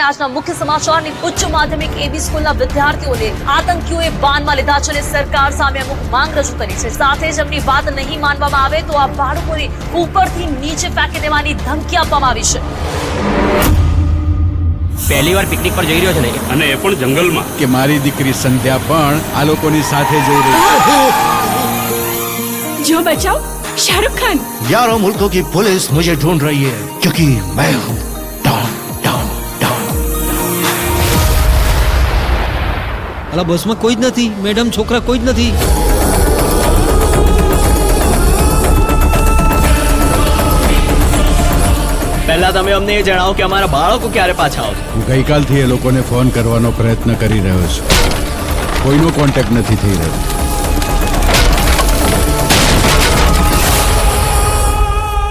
આજના મુખ્ય સમાચારની ઉચ્ચ માધ્યમિક એબી સ્કૂલના વિદ્યાર્થીઓને આતંકીઓએ બાનમાં લીધા છે અને સરકાર સામે અમુક માંગ રજૂ કરી છે. સાથે જ એમની વાત નહીં માનવામાં આવે તો આ બાળકોને ઉપરથી નીચે ફેંકી દેવાની ધમકી આપવામાં આવી છે. પહેલી વાર પિકનિક પર જઈ રહ્યો છે ને, અને એ પણ જંગલમાં. કે મારી દીકરી સંધ્યા પણ આ લોકોની સાથે જઈ રહી છે. जो बचाओ शाहरुख खान. 11 मुल्कों की पुलिस मुझे ढूंढ रही है क्योंकि मैं हूँ डॉन डॉन डॉन. અલા બસમાં કોઈ જ નથી મેડમ, છોકરા કોઈ જ નથી. પહેલા તમે અમને એ જણાવો કે અમારા બાળકો ક્યારે પાછા આવશે. હું ગઈકાલથી એ લોકોને ફોન કરવાનો પ્રયત્ન કરી રહ્યો છું. કોઈનો કોન્ટેક્ટ નથી થઈ રહ્યો.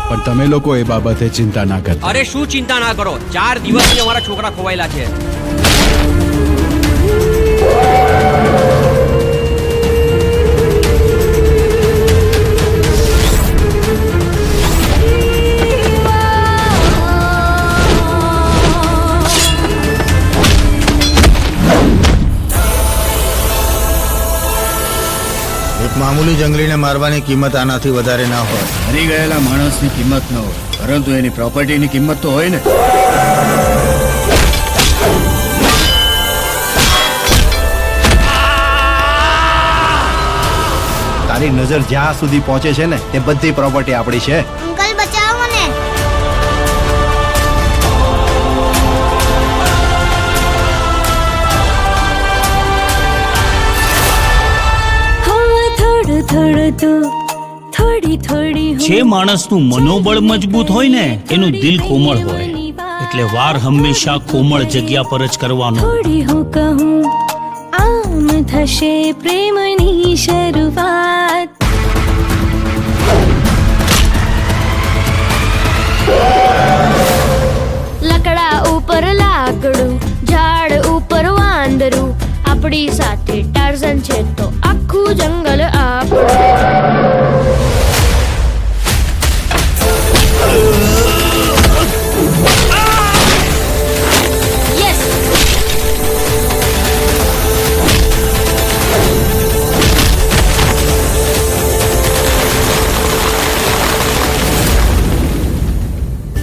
પણ તમે લોકો એ બાબતે ચિંતા ના કરતા. અરે શું ચિંતા ના કરો, 4 દિવસથી અમારા છોકરા ખોવાયેલા છે. એક મામૂલી જંગલીને મારવાની કિંમત આનાથી વધારે ના હોય. મરી ગયેલા માણસની કિંમત ન હોય, પરંતુ એની પ્રોપર્ટીની કિંમત તો હોય ને. તારી નજર જ્યાં સુધી પહોંચે છે ને તે બધી પ્રોપર્ટી આપણી છે. અંકલ બચાવો મને. જે માણસનું મનોબળ મજબૂત હોય ને એનું દિલ કોમળ હોય, એટલે વાર હંમેશા કોમળ જગ્યા પર જ કરવાનો. થોડી હું કહું આમ થશે પ્રેમની શરૂઆત. લકડા ઉપર લાકડું, ઝાડ ઉપર વાંદરું, આપણી સાથે ટાર્ઝન છે તો આખું જંગલ આપણું.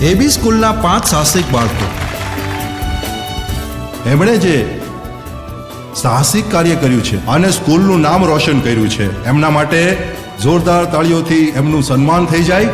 એબી સ્કૂલના 5 સાહસિક બાળકો, એમણે જે સાહસિક કાર્ય કર્યું છે અને સ્કૂલનું નામ રોશન કર્યું છે, એમના માટે જોરદાર તાળીઓથી એમનું સન્માન થઈ જાય.